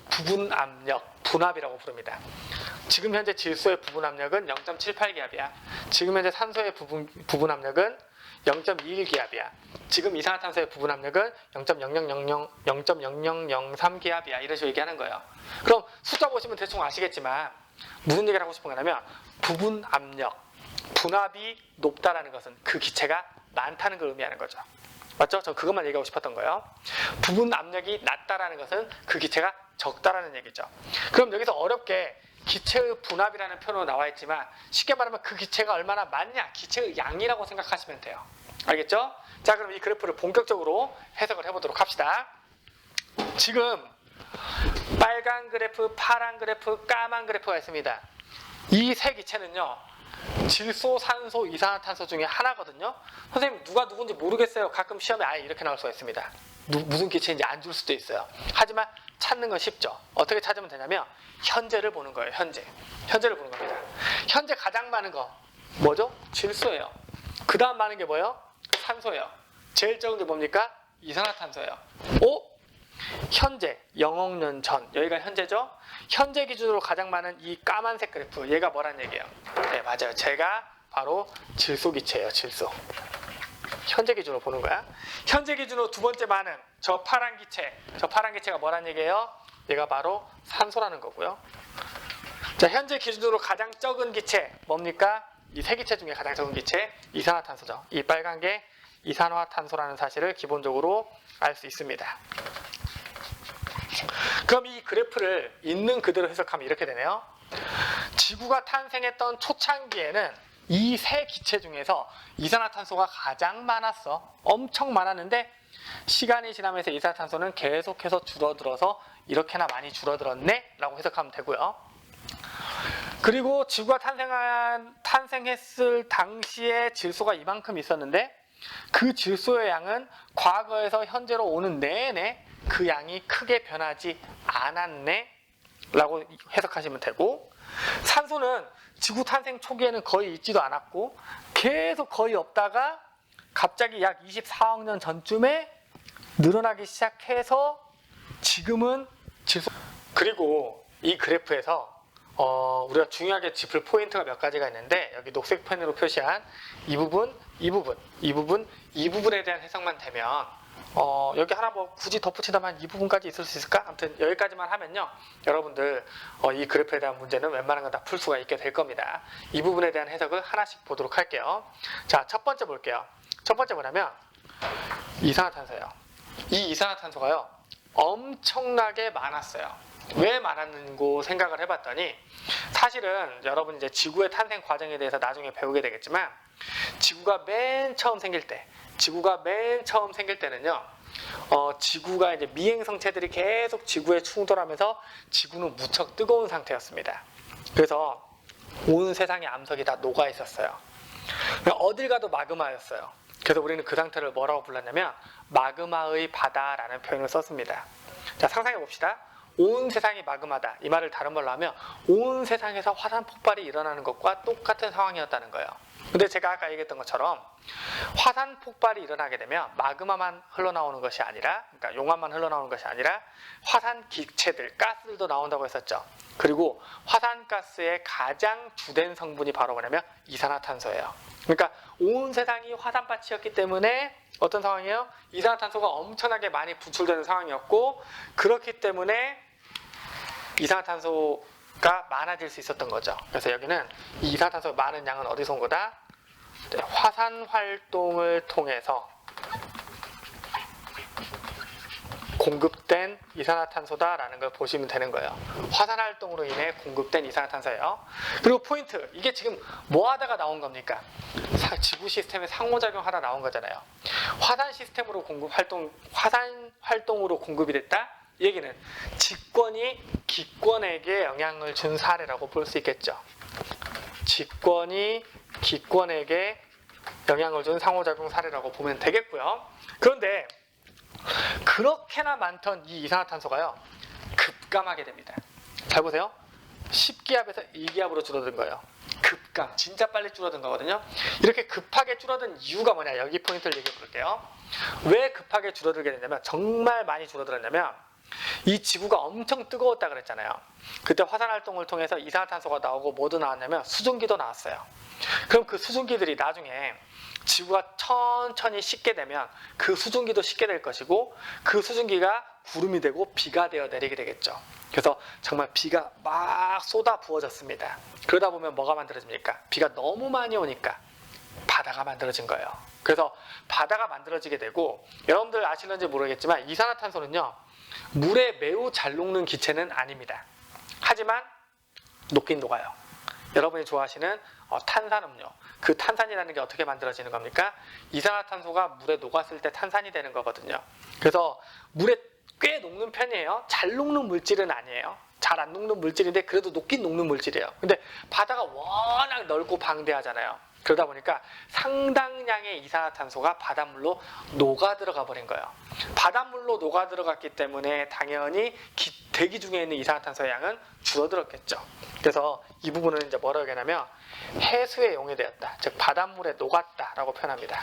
부분 압력, 분압이라고 부릅니다. 지금 현재 질소의 부분 압력은 0.78기압이야. 지금 현재 산소의 부분 압력은 0.21기압이야. 지금 이산화탄소의 부분 압력은 0.0003기압이야. 이런 식으로 얘기하는 거예요. 그럼 숫자 보시면 대충 아시겠지만 무슨 얘기를 하고 싶은 거냐면 부분 압력, 분압이 높다라는 것은 그 기체가 많다는 걸 의미하는 거죠. 맞죠? 저 그것만 얘기하고 싶었던 거예요. 부분 압력이 낮다라는 것은 그 기체가 적다라는 얘기죠. 그럼 여기서 어렵게 기체의 분압이라는 표현으로 나와 있지만 쉽게 말하면 그 기체가 얼마나 많냐, 기체의 양이라고 생각하시면 돼요. 알겠죠? 자, 그럼 이 그래프를 본격적으로 해석을 해보도록 합시다. 지금 빨간 그래프, 파란 그래프, 까만 그래프가 있습니다. 이 세 기체는요, 질소, 산소, 이산화탄소 중에 하나거든요. 선생님 누가 누군지 모르겠어요. 가끔 시험에 아예 이렇게 나올 수가 있습니다. 무슨 기체인지 안 줄 수도 있어요. 하지만 찾는 건 쉽죠. 어떻게 찾으면 되냐면 현재를 보는 거예요. 현재를 보는 겁니다. 현재 가장 많은 거 뭐죠? 질소예요. 그 다음 많은 게 뭐예요? 산소예요. 제일 적은 게 뭡니까? 이산화탄소예요. 현재 0억 년 전, 여기가 현재죠? 현재 기준으로 가장 많은 이 까만색 그래프, 얘가 뭐란 얘기예요? 네, 맞아요. 제가 바로 질소 기체예요. 질소. 현재 기준으로 보는 거야. 현재 기준으로 두 번째 많은 저 파란 기체가 뭐란 얘기예요? 얘가 바로 산소라는 거고요. 자, 현재 기준으로 가장 적은 기체 뭡니까? 이 세 기체 중에 가장 적은 기체 이산화탄소죠. 이 빨간 게 이산화탄소라는 사실을 기본적으로 알 수 있습니다. 그럼 이 그래프를 있는 그대로 해석하면 이렇게 되네요. 지구가 탄생했던 초창기에는 이 세 기체 중에서 이산화탄소가 가장 많았어. 엄청 많았는데 시간이 지나면서 이산화탄소는 계속해서 줄어들어서 이렇게나 많이 줄어들었네 라고 해석하면 되고요. 그리고 지구가 탄생했을 당시에 질소가 이만큼 있었는데 그 질소의 양은 과거에서 현재로 오는 내내 그 양이 크게 변하지 않았네 라고 해석하시면 되고, 산소는 지구 탄생 초기에는 거의 있지도 않았고 계속 거의 없다가 갑자기 약 24억 년 전쯤에 늘어나기 시작해서 지금은 질소. 그리고 이 그래프에서 우리가 중요하게 짚을 포인트가 몇 가지가 있는데, 여기 녹색 펜으로 표시한 이 부분, 이 부분, 이 부분, 이 부분에 대한 해석만 되면 여기 하나 뭐 굳이 덧붙이다만 이 부분까지 있을 수 있을까? 아무튼 여기까지만 하면요, 여러분들 이 그래프에 대한 문제는 웬만한 건 다 풀 수가 있게 될 겁니다. 이 부분에 대한 해석을 하나씩 보도록 할게요. 자, 첫 번째 볼게요. 첫 번째 뭐냐면 이산화탄소예요. 이 이산화탄소가요 엄청나게 많았어요. 왜 많았는고 생각을 해봤더니, 사실은 여러분 이제 지구의 탄생 과정에 대해서 나중에 배우게 되겠지만, 지구가 맨 처음 생길 때는요, 지구가 이제 미행 성체들이 계속 지구에 충돌하면서 지구는 무척 뜨거운 상태였습니다. 그래서 온 세상의 암석이 다 녹아 있었어요. 어딜 가도 마그마였어요. 그래서 우리는 그 상태를 뭐라고 불렀냐면 마그마의 바다라는 표현을 썼습니다. 자, 상상해 봅시다. 온 세상이 마그마다. 이 말을 다른 말로 하면 온 세상에서 화산 폭발이 일어나는 것과 똑같은 상황이었다는 거예요. 근데 제가 아까 얘기했던 것처럼 화산 폭발이 일어나게 되면 마그마만 흘러나오는 것이 아니라, 그러니까 용암만 흘러나오는 것이 아니라 화산 기체들, 가스들도 나온다고 했었죠. 그리고 화산가스의 가장 주된 성분이 바로 뭐냐면 이산화탄소예요. 그러니까 온 세상이 화산밭이었기 때문에 어떤 상황이에요? 이산화탄소가 엄청나게 많이 분출되는 상황이었고, 그렇기 때문에 이산화탄소가 많아질 수 있었던 거죠. 그래서 여기는 이 이산화탄소가 많은 양은 어디서 온 거다? 화산 활동을 통해서 공급된 이산화탄소다라는 걸 보시면 되는 거예요. 화산 활동으로 인해 공급된 이산화탄소예요. 그리고 포인트, 이게 지금 뭐 하다가 나온 겁니까? 지구 시스템에 상호작용하다 나온 거잖아요. 화산 활동으로 공급이 됐다? 이 얘기는 직권이 기권에게 영향을 준 사례라고 볼 수 있겠죠. 직권이 기권에게 영향을 준 상호작용 사례라고 보면 되겠고요. 그런데 그렇게나 많던 이 이산화탄소가요 급감하게 됩니다. 잘 보세요. 10기압에서 1기압으로 줄어든 거예요. 급감, 진짜 빨리 줄어든 거거든요. 이렇게 급하게 줄어든 이유가 뭐냐, 여기 포인트를 얘기해 볼게요. 왜 급하게 줄어들게 됐냐면, 정말 많이 줄어들었냐면, 이 지구가 엄청 뜨거웠다 그랬잖아요. 그때 화산 활동을 통해서 이산화탄소가 나오고 뭐도 나왔냐면 수증기도 나왔어요. 그럼 그 수증기들이 나중에 지구가 천천히 식게 되면 그 수증기도 식게 될 것이고, 그 수증기가 구름이 되고 비가 되어 내리게 되겠죠. 그래서 정말 비가 막 쏟아 부어졌습니다. 그러다 보면 뭐가 만들어집니까? 비가 너무 많이 오니까 바다가 만들어진 거예요. 그래서 바다가 만들어지게 되고, 여러분들 아시는지 모르겠지만 이산화탄소는요 물에 매우 잘 녹는 기체는 아닙니다. 하지만 녹긴 녹아요. 여러분이 좋아하시는 탄산음료, 그 탄산이라는 게 어떻게 만들어지는 겁니까? 이산화탄소가 물에 녹았을 때 탄산이 되는 거거든요. 그래서 물에 꽤 녹는 편이에요. 잘 녹는 물질은 아니에요. 잘 안 녹는 물질인데 그래도 녹긴 녹는 물질이에요. 근데 바다가 워낙 넓고 방대하잖아요. 그러다 보니까 상당량의 이산화탄소가 바닷물로 녹아 들어가 버린 거예요. 바닷물로 녹아 들어갔기 때문에 당연히 대기 중에 있는 이산화탄소의 양은 줄어들었겠죠. 그래서 이 부분은 이제 뭐라고 하냐면 해수에 용해되었다, 즉 바닷물에 녹았다라고 표현합니다.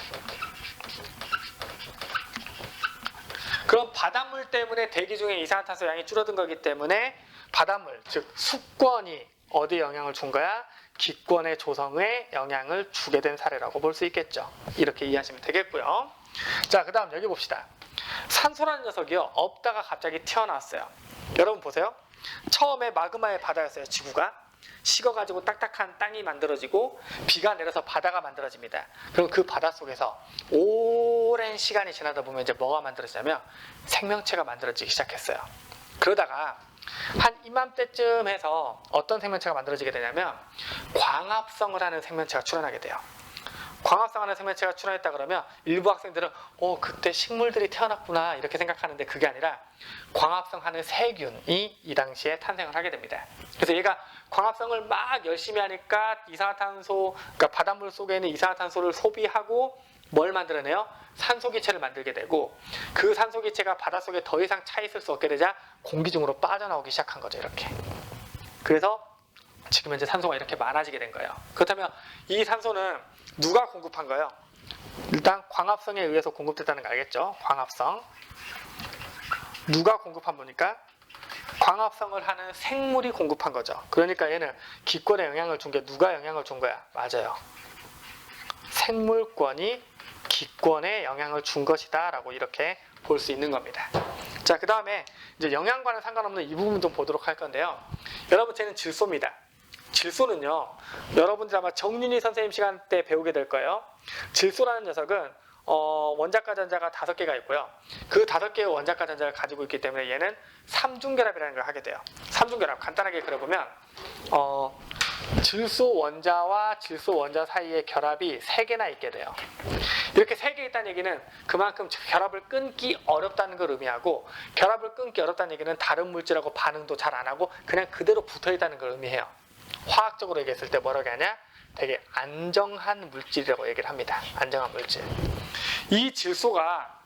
그럼 바닷물 때문에 대기 중에 이산화탄소 양이 줄어든 거기 때문에 바닷물, 즉 수권이 어디에 영향을 준 거야? 기권의 조성에 영향을 주게 된 사례라고 볼 수 있겠죠. 이렇게 이해하시면 되겠고요. 자, 그 다음 여기 봅시다. 산소라는 녀석이요 없다가 갑자기 튀어나왔어요. 여러분 보세요. 처음에 마그마의 바다였어요. 지구가 식어가지고 딱딱한 땅이 만들어지고 비가 내려서 바다가 만들어집니다. 그럼 그 바다 속에서 오랜 시간이 지나다 보면 이제 뭐가 만들어지냐면 생명체가 만들어지기 시작했어요. 그러다가 한 이맘때쯤 해서 어떤 생명체가 만들어지게 되냐면 광합성을 하는 생명체가 출현하게 돼요. 광합성하는 생명체가 출현했다 그러면 일부 학생들은 그때 식물들이 태어났구나 이렇게 생각하는데, 그게 아니라 광합성하는 세균이 이 당시에 탄생을 하게 됩니다. 그래서 얘가 광합성을 막 열심히 하니까 이산화탄소, 그러니까 바닷물 속에 있는 이산화탄소를 소비하고 뭘 만들어내요? 산소기체를 만들게 되고 그 산소기체가 바닷속에 더 이상 차 있을 수 없게 되자 공기 중으로 빠져나오기 시작한 거죠. 이렇게. 그래서 지금 현재 산소가 이렇게 많아지게 된 거예요. 그렇다면 이 산소는 누가 공급한 거예요? 일단 광합성에 의해서 공급됐다는 거 알겠죠? 광합성. 누가 공급한 거니까? 광합성을 하는 생물이 공급한 거죠. 그러니까 얘는 기권에 영향을 준 게 누가 영향을 준 거야? 맞아요. 생물권이 기권에 영향을 준 것이다 라고 이렇게 볼 수 있는 겁니다. 자, 그 다음에 이제 영양과는 상관없는 이 부분 좀 보도록 할 건데요. 여러분, 쟤는 질소입니다. 질소는요, 여러분들 아마 정윤희 선생님 시간 때 배우게 될 거예요. 질소라는 녀석은 원자과 전자가 5개가 있고요. 그 5개의 원자과 전자를 가지고 있기 때문에 얘는 삼중결합이라는 걸 하게 돼요. 삼중결합, 간단하게 그려보면 질소 원자와 질소 원자 사이의 결합이 3개나 있게 돼요. 이렇게 3개 있다는 얘기는 그만큼 결합을 끊기 어렵다는 걸 의미하고, 결합을 끊기 어렵다는 얘기는 다른 물질하고 반응도 잘 안 하고 그냥 그대로 붙어있다는 걸 의미해요. 화학적으로 얘기했을 때 뭐라고 하냐? 되게 안정한 물질이라고 얘기를 합니다. 안정한 물질. 이 질소가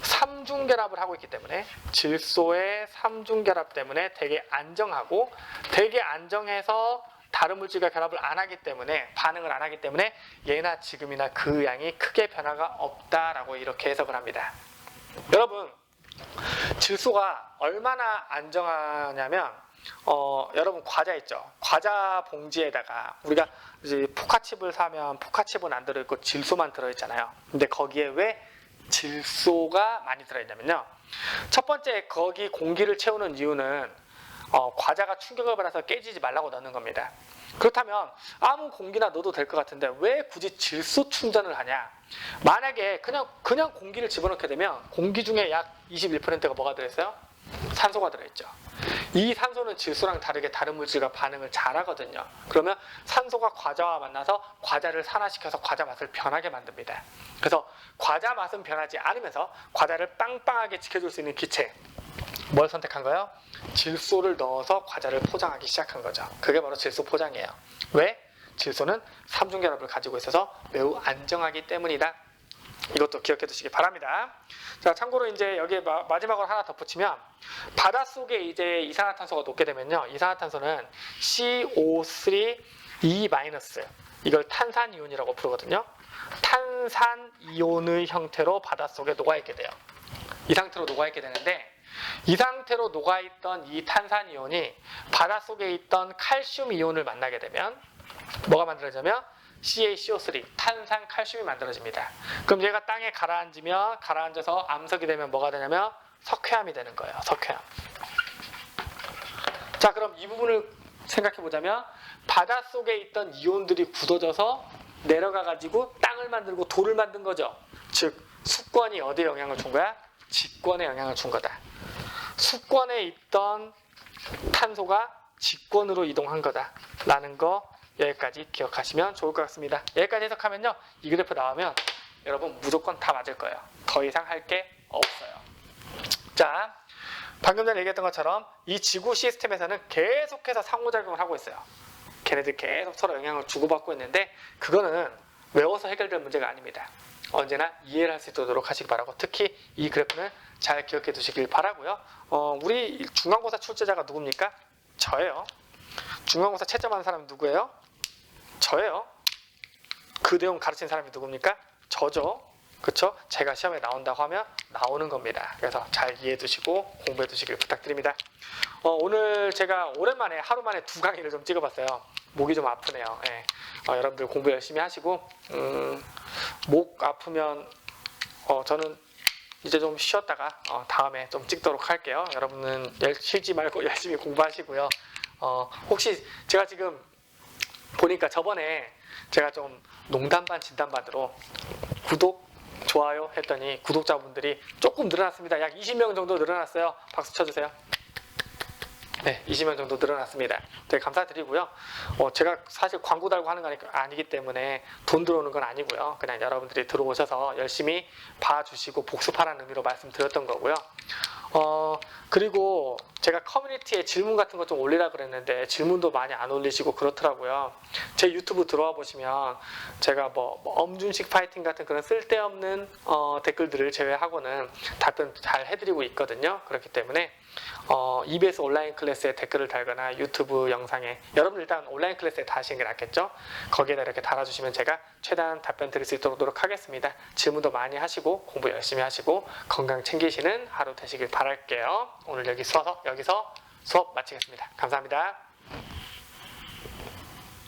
삼중결합을 하고 있기 때문에, 질소의 삼중결합 때문에 되게 안정하고, 되게 안정해서 다른 물질과 결합을 안 하기 때문에, 반응을 안 하기 때문에 얘나 지금이나 그 양이 크게 변화가 없다라고 이렇게 해석을 합니다. 여러분, 질소가 얼마나 안정하냐면 여러분 과자 있죠? 과자 봉지에다가 우리가 이제 포카칩을 사면 포카칩은 안 들어있고 질소만 들어있잖아요. 근데 거기에 왜 질소가 많이 들어있냐면요, 첫 번째 거기 공기를 채우는 이유는 과자가 충격을 받아서 깨지지 말라고 넣는 겁니다. 그렇다면 아무 공기나 넣어도 될 것 같은데 왜 굳이 질소 충전을 하냐? 만약에 그냥 공기를 집어넣게 되면 공기 중에 약 21%가 뭐가 들어있어요? 산소가 들어있죠. 이 산소는 질소랑 다르게 다른 물질과 반응을 잘하거든요. 그러면 산소가 과자와 만나서 과자를 산화시켜서 과자 맛을 변하게 만듭니다. 그래서 과자 맛은 변하지 않으면서 과자를 빵빵하게 지켜줄 수 있는 기체, 뭘 선택한 거예요? 질소를 넣어서 과자를 포장하기 시작한 거죠. 그게 바로 질소 포장이에요. 왜? 질소는 삼중결합을 가지고 있어서 매우 안정하기 때문이다. 이것도 기억해 두시기 바랍니다. 자, 참고로 이제 여기에 마지막으로 하나 덧붙이면, 바닷속에 이제 이산화탄소가 녹게 되면요, 이산화탄소는 CO3E- 이걸 탄산이온이라고 부르거든요. 탄산이온의 형태로 바닷속에 녹아있게 돼요. 이 상태로 녹아있게 되는데, 이 상태로 녹아있던 이 탄산이온이 바닷속에 있던 칼슘 이온을 만나게 되면 뭐가 만들어지냐면 CaCO3, 탄산 칼슘이 만들어집니다. 그럼 얘가 땅에 가라앉아서 암석이 되면 뭐가 되냐면 석회암이 되는 거예요. 석회암. 자, 그럼 이 부분을 생각해 보자면, 바닷속에 있던 이온들이 굳어져서 내려가 가지고 땅을 만들고 돌을 만든 거죠. 즉 수권이 어디에 영향을 준 거야? 직권에 영향을 준 거다. 수권에 있던 탄소가 직권으로 이동한 거다라는 거 여기까지 기억하시면 좋을 것 같습니다. 여기까지 해석하면요, 이 그래프 나오면 여러분 무조건 다 맞을 거예요. 더 이상 할 게 없어요. 자, 방금 전에 얘기했던 것처럼 이 지구 시스템에서는 계속해서 상호작용을 하고 있어요. 걔네들 계속 서로 영향을 주고받고 있는데, 그거는 외워서 해결될 문제가 아닙니다. 언제나 이해를 할 수 있도록 하시기 바라고, 특히 이 그래프는 잘 기억해 두시길 바라고요. 우리 중간고사 출제자가 누굽니까? 저예요. 중간고사 채점하는 사람이 누구예요? 저예요. 그 내용 가르친 사람이 누굽니까? 저죠. 그쵸? 제가 시험에 나온다고 하면 나오는 겁니다. 그래서 잘 이해해 두시고 공부해 두시길 부탁드립니다. 오늘 제가 오랜만에 하루 만에 2강의를 좀 찍어봤어요. 목이 좀 아프네요. 예. 여러분들 공부 열심히 하시고, 목 아프면 저는 이제 좀 쉬었다가 다음에 좀 찍도록 할게요. 여러분은 쉬지 말고 열심히 공부하시고요. 혹시 제가 지금 보니까 저번에 제가 좀 농담 반 진담 반으로 구독, 좋아요 했더니 구독자분들이 조금 늘어났습니다. 약 20명 정도 늘어났어요. 박수 쳐주세요. 네, 20명 정도 늘어났습니다. 되게 감사드리고요. 제가 사실 광고 달고 하는 거 아니기 때문에 돈 들어오는 건 아니고요. 그냥 여러분들이 들어오셔서 열심히 봐주시고 복습하라는 의미로 말씀드렸던 거고요. 그리고 제가 커뮤니티에 질문 같은 거 좀 올리라 그랬는데 질문도 많이 안 올리시고 그렇더라고요. 제 유튜브 들어와 보시면 제가 뭐 엄준식 파이팅 같은 그런 쓸데없는 댓글들을 제외하고는 답변 잘 해드리고 있거든요. 그렇기 때문에 EBS 온라인 클래스에 댓글을 달거나 유튜브 영상에, 여러분 일단 온라인 클래스에 다시는 게 낫겠죠? 거기에다 이렇게 달아주시면 제가 최대한 답변 드릴 수 있도록 노력하겠습니다. 질문도 많이 하시고 공부 열심히 하시고 건강 챙기시는 하루 되시길 바랄게요. 오늘 여기서 수업 마치겠습니다. 감사합니다.